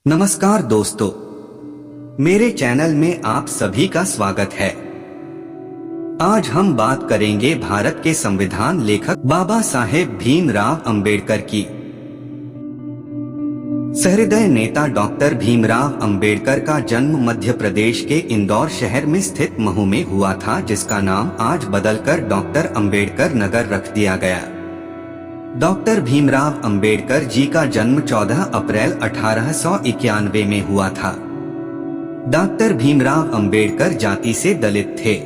नमस्कार दोस्तों, मेरे चैनल में आप सभी का स्वागत है। आज हम बात करेंगे भारत के संविधान लेखक बाबा साहेब भीमराव अंबेडकर की। सहृदय नेता डॉक्टर भीमराव अंबेडकर का जन्म मध्य प्रदेश के इंदौर शहर में स्थित महू में हुआ था, जिसका नाम आज बदलकर डॉक्टर अंबेडकर नगर रख दिया गया। डॉक्टर भीमराव अंबेडकर जी का जन्म 14 अप्रैल 1891 में हुआ था। डॉक्टर भीमराव अंबेडकर जाति से दलित थे।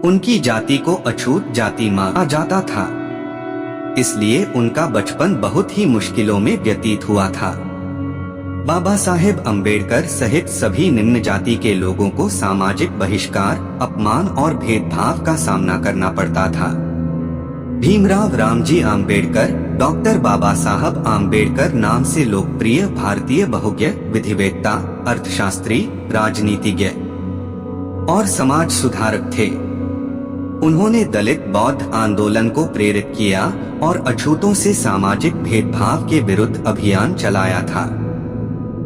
उनकी जाति को अछूत जाति माना जाता था, इसलिए उनका बचपन बहुत ही मुश्किलों में व्यतीत हुआ था। बाबा साहेब अंबेडकर सहित सभी निम्न जाति के लोगों को सामाजिक बहिष्कार, अपमान और भेदभाव का सामना करना पड़ता था। भीमराव रामजी आम्बेडकर डॉक्टर बाबा साहब आम्बेडकर नाम से लोकप्रिय भारतीय बहुज्ञ, विधिवेत्ता, अर्थशास्त्री, राजनीतिज्ञ और समाज सुधारक थे। उन्होंने दलित बौद्ध आंदोलन को प्रेरित किया और अछूतों से सामाजिक भेदभाव के विरुद्ध अभियान चलाया था।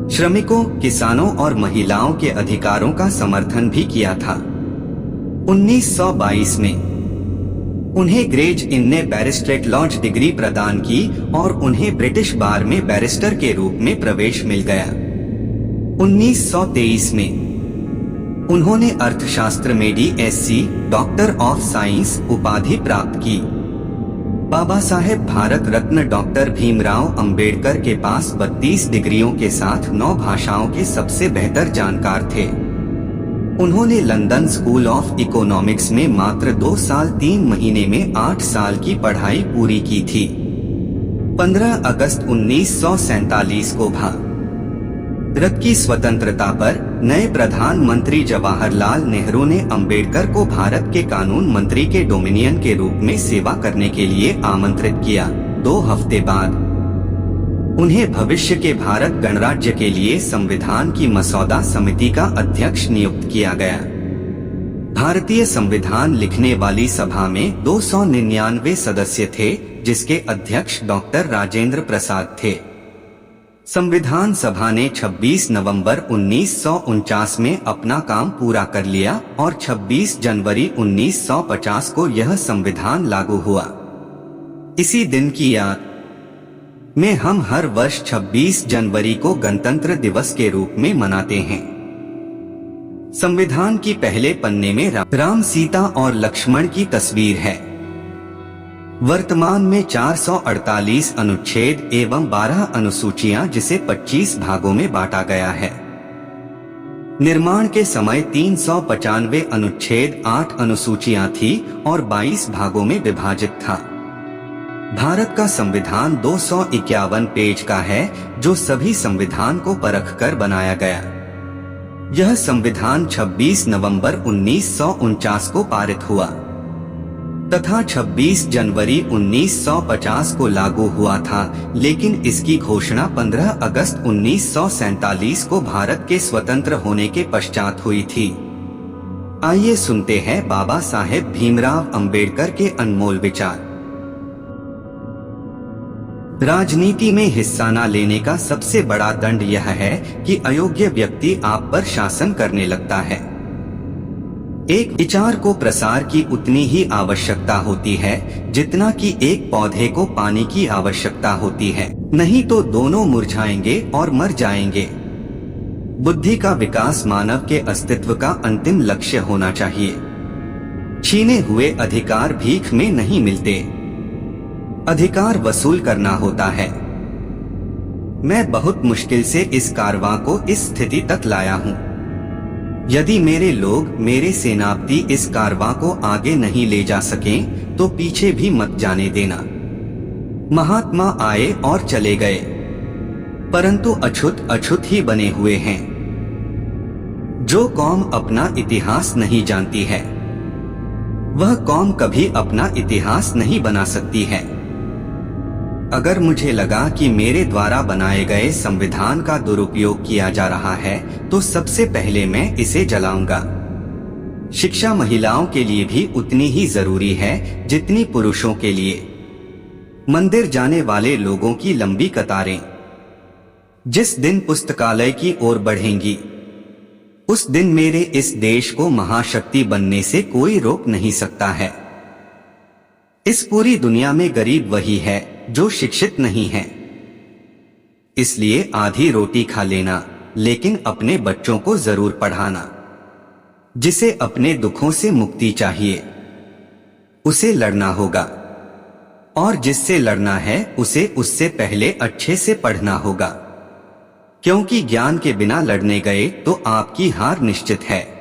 श्रमिकों, किसानों और महिलाओं के अधिकारों का समर्थन भी किया था। 1922 में उन्हें ग्रेज इन ने बैरिस्ट्रेट लॉज डिग्री प्रदान की और उन्हें ब्रिटिश बार में बैरिस्टर के रूप में प्रवेश मिल गया। 1923 में उन्होंने अर्थशास्त्र में DSc डॉक्टर ऑफ साइंस उपाधि प्राप्त की। बाबा साहेब भारत रत्न डॉक्टर भीमराव अंबेडकर के पास 32 डिग्रियों के साथ 9 भाषाओं के सबसे बेहतर जानकार थे। उन्होंने लंदन स्कूल ऑफ इकोनॉमिक्स में मात्र 2 साल 3 महीने में 8 साल की पढ़ाई पूरी की थी। 15 अगस्त 1947 को भारत की स्वतंत्रता पर नए प्रधानमंत्री जवाहरलाल नेहरू ने अंबेडकर को भारत के कानून मंत्री के डोमिनियन के रूप में सेवा करने के लिए आमंत्रित किया। 2 हफ्ते बाद उन्हें भविष्य के भारत गणराज्य के लिए संविधान की मसौदा समिति का अध्यक्ष नियुक्त किया गया। भारतीय संविधान लिखने वाली सभा में 299 सदस्य थे, जिसके अध्यक्ष डॉक्टर राजेंद्र प्रसाद थे। संविधान सभा ने 26 नवंबर 1949 में अपना काम पूरा कर लिया और 26 जनवरी 1950 को यह संविधान लागू हुआ। इसी दिन की याद में हम हर वर्ष 26 जनवरी को गणतंत्र दिवस के रूप में मनाते हैं। संविधान की पहले पन्ने में राम, सीता और लक्ष्मण की तस्वीर है। वर्तमान में 448 अनुच्छेद एवं 12 अनुसूचियां, जिसे 25 भागों में बांटा गया है। निर्माण के समय 395 अनुच्छेद, 8 अनुसूचियां थी और 22 भागों में विभाजित था। भारत का संविधान 251 पेज का है, जो सभी संविधान को परखकर बनाया गया। यह संविधान 26 नवंबर 1949 को पारित हुआ तथा 26 जनवरी 1950 को लागू हुआ था, लेकिन इसकी घोषणा 15 अगस्त 1947 को भारत के स्वतंत्र होने के पश्चात हुई थी। आइए सुनते हैं बाबा साहेब भीमराव अंबेडकर के अनमोल विचार। राजनीति में हिस्सा न लेने का सबसे बड़ा दंड यह है कि अयोग्य व्यक्ति आप पर शासन करने लगता है। एक विचार को प्रसार की उतनी ही आवश्यकता होती है जितना कि एक पौधे को पानी की आवश्यकता होती है, नहीं तो दोनों मुरझाएंगे और मर जाएंगे। बुद्धि का विकास मानव के अस्तित्व का अंतिम लक्ष्य होना चाहिए। छीने हुए अधिकार भीख में नहीं मिलते, अधिकार वसूल करना होता है। मैं बहुत मुश्किल से इस कारवां को इस स्थिति तक लाया हूँ। यदि मेरे लोग, मेरे सेनापति इस कारवां को आगे नहीं ले जा सकें, तो पीछे भी मत जाने देना। महात्मा आए और चले गए, परंतु अछूत अछूत ही बने हुए हैं। जो कौम अपना इतिहास नहीं जानती है, वह कौम कभी अपना इतिहास नहीं बना सकती है। अगर मुझे लगा कि मेरे द्वारा बनाए गए संविधान का दुरुपयोग किया जा रहा है, तो सबसे पहले मैं इसे जलाऊंगा। शिक्षा महिलाओं के लिए भी उतनी ही जरूरी है जितनी पुरुषों के लिए। मंदिर जाने वाले लोगों की लंबी कतारें, जिस दिन पुस्तकालय की ओर बढ़ेंगी, उस दिन मेरे इस देश को महाशक्ति बनने से कोई रोक नहीं सकता है। इस पूरी दुनिया में गरीब वही है जो शिक्षित नहीं है। इसलिए आधी रोटी खा लेना, लेकिन अपने बच्चों को जरूर पढ़ाना। जिसे अपने दुखों से मुक्ति चाहिए, उसे लड़ना होगा, और जिससे लड़ना है उसे उससे पहले अच्छे से पढ़ना होगा, क्योंकि ज्ञान के बिना लड़ने गए तो आपकी हार निश्चित है।